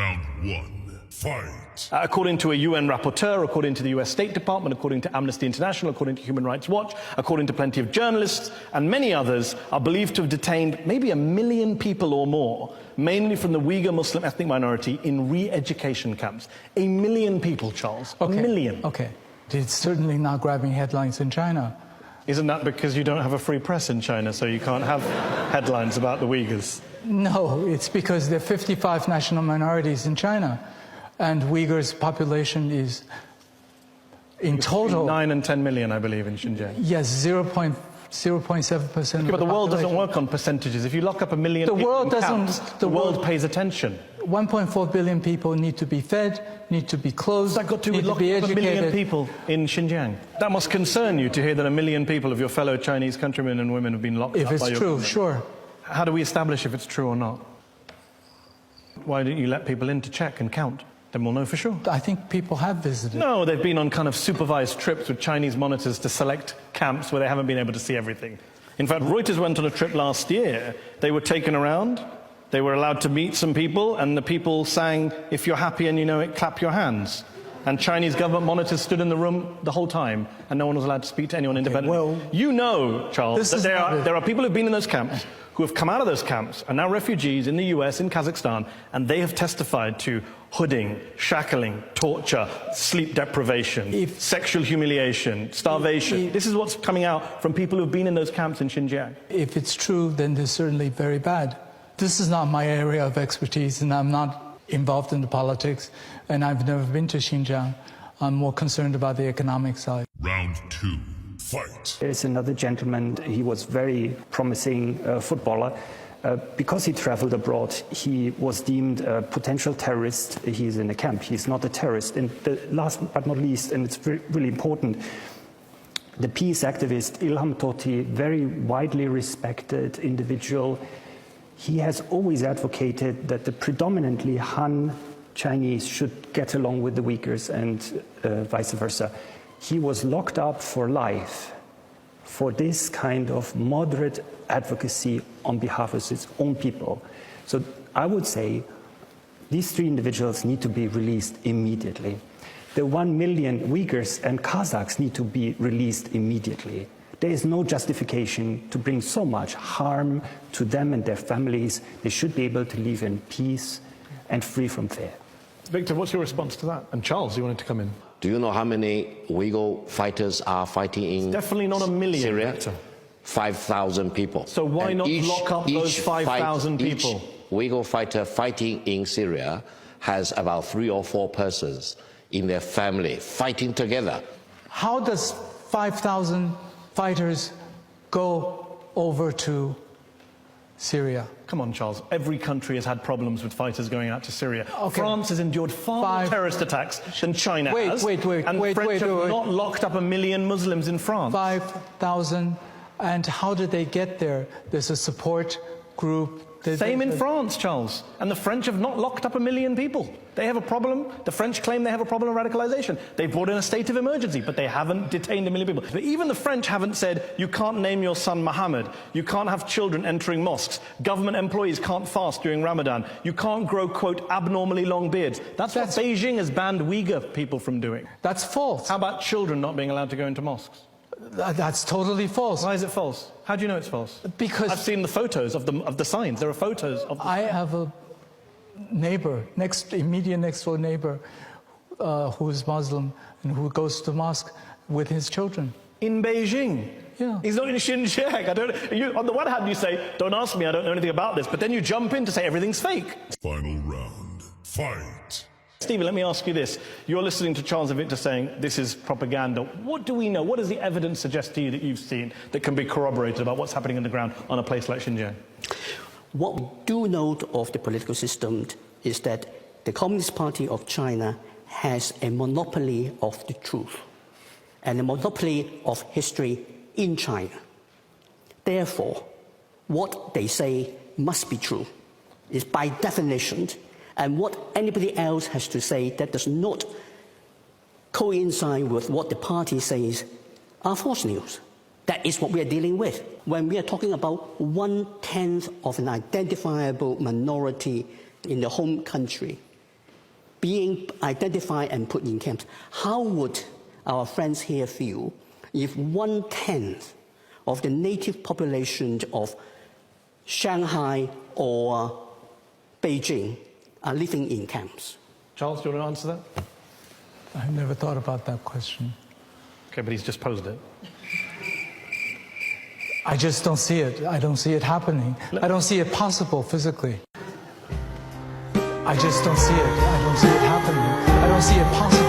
Round 1. Fight. According to a UN rapporteur, according to the US State Department, according to Amnesty International, according to Human Rights Watch, according to plenty of journalists, and many others, are believed to have detained maybe 1 million people or more, mainly from the Uyghur Muslim ethnic minority, in re-education camps. 1 million people, Charles. Okay. 1 million. Okay. It's certainly not grabbing headlines in China. Isn't that because you don't have a free press in China, so you can't have headlines about the Uyghurs? No, it's because there are 55 national minorities in China, and Uyghurs' population is, in total, 9 and 10 million, I believe, in Xinjiang. Yes, 0.7% of But the world doesn't population. work on percentages. If you lock up 1 million The people world in doesn't- camps, the the world world- pays attention. 1.4 billion people need to be fed, need to be clothed, What's that got to do need with to be locking up 1 million educated. people in Xinjiang? That must concern you to hear that 1 million people of your fellow Chinese countrymen and women have been locked If up by it's your true, government. sure. How do we establish if it's true or not? Why don't you let people in to check and count? Then we'll know for sure. I think people have visited. No, they've been on kind of supervised trips with Chinese monitors to select camps where they haven't been able to see everything. In fact, Reuters went on a trip last year. They were taken around, they were allowed to meet some people, and the people sang, "If you're happy and you know it, clap your hands." And Chinese government monitors stood in the room the whole time, and no one was allowed to speak to anyone independently. well, you know, Charles, that there are people who've been in those camps, who have come out of those camps, are now refugees in the US, in Kazakhstan, and they have testified to hooding, shackling, torture, sleep deprivation, sexual humiliation, starvation. This is what's coming out from people who've been in those camps in Xinjiang. If it's true, then it's certainly very bad. This is not my area of expertise, and I'm not involved in the politics, and I've never been to Xinjiang. I'm more concerned about the economic side. Round 2. Fight. There's another gentleman, he was very promising footballer. Because he traveled abroad, he was deemed a potential terrorist. He's in a camp. He's not a terrorist. And the last but not least, and it's really important, the peace activist Ilham Tohti, very widely respected individual, he has always advocated that the predominantly Han Chinese should get along with the Uyghurs and vice versa. He was locked up for life for this kind of moderate advocacy on behalf of his own people. So I would say these 3 individuals need to be released immediately. The 1 million Uyghurs and Kazakhs need to be released immediately. There is no justification to bring so much harm to them and their families. They should be able to live in peace and free from fear. Victor, what's your response to that? And Charles, you wanted to come in. Do you know how many Uyghur fighters are fighting in Definitely not 1 million. Syria? Victor. 5,000 people. So why not lock up those 5,000 people? Each Uyghur fighter fighting in Syria has about 3 or 4 persons in their family fighting together. How does 5,000 fighters go over to Syria? Come on, Charles. Every country has had problems with fighters going out to Syria. Okay. France has endured far more terrorist attacks than China has. Wait, and French have not locked up 1 million Muslims in France. 5,000, and how did they get there? There's a support group. Same in France, Charles. And the French have not locked up 1 million people. They have a problem. The French claim they have a problem of radicalization. They brought in a state of emergency, but they haven't detained 1 million people. But even the French haven't said, you can't name your son Mohammed. You can't have children entering mosques. Government employees can't fast during Ramadan. You can't grow, quote, abnormally long beards. That's what Beijing has banned Uyghur people from doing. That's false. How about children not being allowed to go into mosques? That's totally false. Why is it false? How do you know it's false? Because I've seen the photos of the signs. There are photos of. I have a neighbor, immediate next door neighbor, who is Muslim and who goes to mosque with his children. In Beijing? Yeah. He's not in Xinjiang. On the one hand, you say, don't ask me, I don't know anything about this. But then you jump in to say everything's fake. Final round. Fight. Stephen, let me ask you this. You're listening to Charles and Victor saying this is propaganda. What do we know? What does the evidence suggest to you that you've seen that can be corroborated about what's happening on the ground on a place like Xinjiang? What we do know of the political system is that the Communist Party of China has a monopoly of the truth and a monopoly of history in China. Therefore, what they say must be true is by definition, and what anybody else has to say that does not coincide with what the party says are false news. That is what we are dealing with. When we are talking about 1/10 of an identifiable minority in the home country, being identified and put in camps. How would our friends here feel if 1/10 of the native population of Shanghai or Beijing are living in camps? Charles, do you want to answer that? I've never thought about that question. Okay, but he's just posed it. I just don't see it. I don't see it happening. I don't see it possible physically. I just don't see it. I don't see it happening. I don't see it possible.